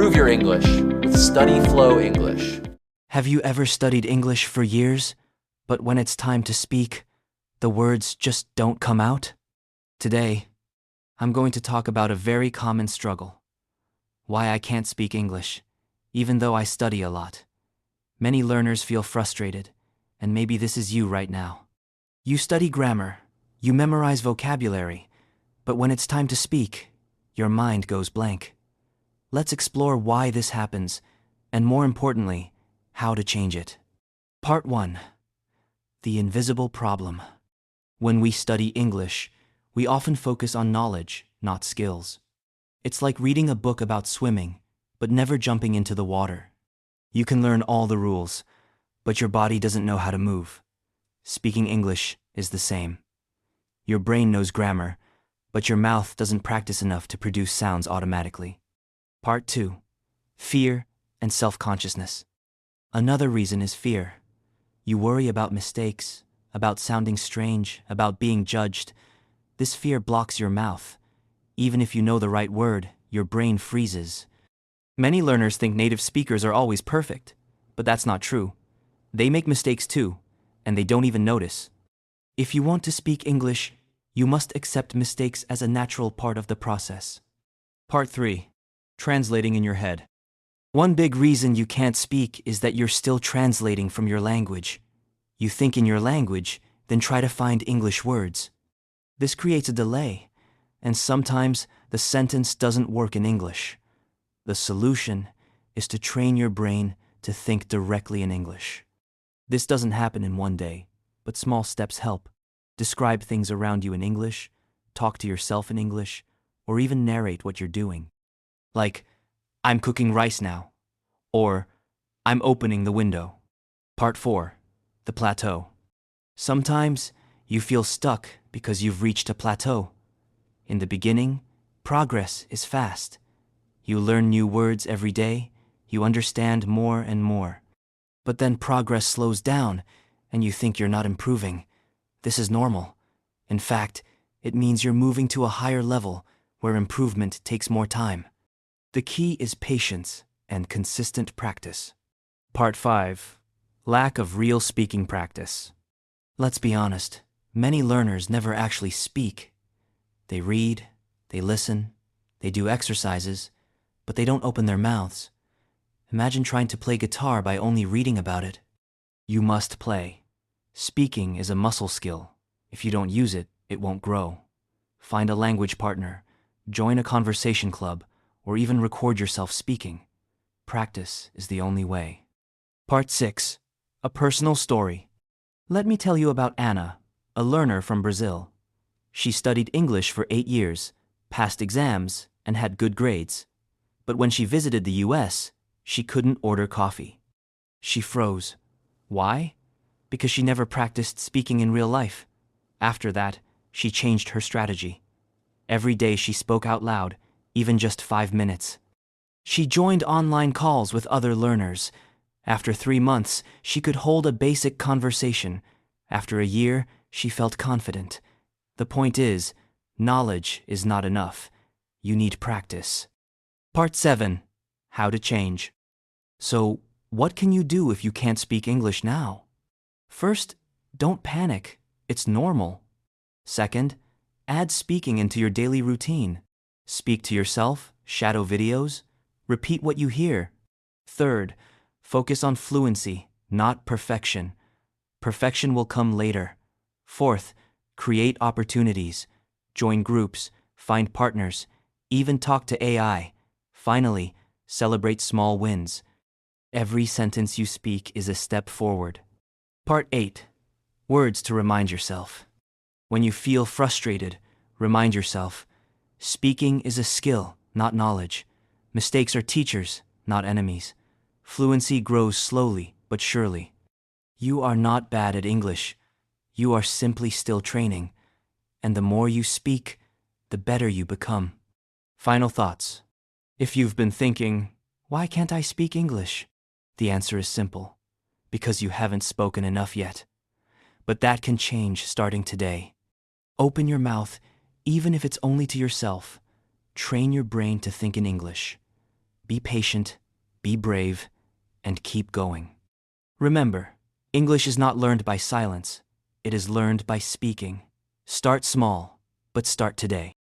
Improve your English with Study Flow English. Have you ever studied English for years, but when it's time to speak, the words just don't come out? Today, I'm going to talk about a very common struggle. Why I can't speak English, even though I study a lot. Many learners feel frustrated, and maybe this is you right now. You study grammar, you memorize vocabulary, but when it's time to speak, your mind goes blank. Let's explore why this happens, and more importantly, how to change it. Part 1. The invisible problem. When we study English, we often focus on knowledge, not skills. It's like reading a book about swimming, but never jumping into the water. You can learn all the rules, but your body doesn't know how to move. Speaking English is the same. Your brain knows grammar, but your mouth doesn't practice enough to produce sounds automatically. Part 2. Fear and self-consciousness. Another reason is fear. You worry about mistakes, about sounding strange, about being judged. This fear blocks your mouth. Even if you know the right word, your brain freezes. Many learners think native speakers are always perfect, but that's not true. They make mistakes too, and they don't even notice. If you want to speak English, you must accept mistakes as a natural part of the process. Part 3. Translating in your head. One big reason you can't speak is that you're still translating from your language. You think in your language, then try to find English words. This creates a delay, and sometimes the sentence doesn't work in English. The solution is to train your brain to think directly in English. This doesn't happen in one day, but small steps help. Describe things around you in English, talk to yourself in English, or even narrate what you're doing. Like, I'm cooking rice now, or I'm opening the window. Part 4. The plateau. Sometimes you feel stuck because you've reached a plateau. In the beginning, progress is fast. You learn new words every day, you understand more and more. But then progress slows down, and you think you're not improving. This is normal. In fact, it means you're moving to a higher level where improvement takes more time. The key is patience and consistent practice. Part 5. Lack of real speaking practice. Let's be honest, many learners never actually speak. They read, they listen, they do exercises, but they don't open their mouths. Imagine trying to play guitar by only reading about it. You must play. Speaking is a muscle skill. If you don't use it, it won't grow. Find a language partner, join a conversation club, or even record yourself speaking. Practice is the only way. Part 6. A personal story. Let me tell you about Anna, a learner from Brazil. She studied English for 8 years, passed exams, and had good grades. But when she visited the US, she couldn't order coffee. She froze. Why? Because she never practiced speaking in real life. After that, she changed her strategy. Every day she spoke out loud, even just 5 minutes. She joined online calls with other learners. After 3 months, she could hold a basic conversation. After a year, she felt confident. The point is, knowledge is not enough. You need practice. Part 7. How to change. So, what can you do if you can't speak English now? First, don't panic. It's normal. Second, add speaking into your daily routine. Speak to yourself, shadow videos, repeat what you hear. Third, focus on fluency, not perfection. Perfection will come later. Fourth, create opportunities. Join groups, find partners, even talk to AI. Finally, celebrate small wins. Every sentence you speak is a step forward. Part 8. Words to remind yourself. When you feel frustrated, remind yourself, speaking is a skill, not knowledge. Mistakes are teachers, not enemies. Fluency grows slowly but surely. You are not bad at English. You are simply still training. And the more you speak, the better you become. Final thoughts. If you've been thinking, why can't I speak English? The answer is simple. Because you haven't spoken enough yet. But that can change starting today. Open your mouth, even if it's only to yourself. Train your brain to think in English. Be patient, be brave, and keep going. Remember, English is not learned by silence, it is learned by speaking. Start small, but start today.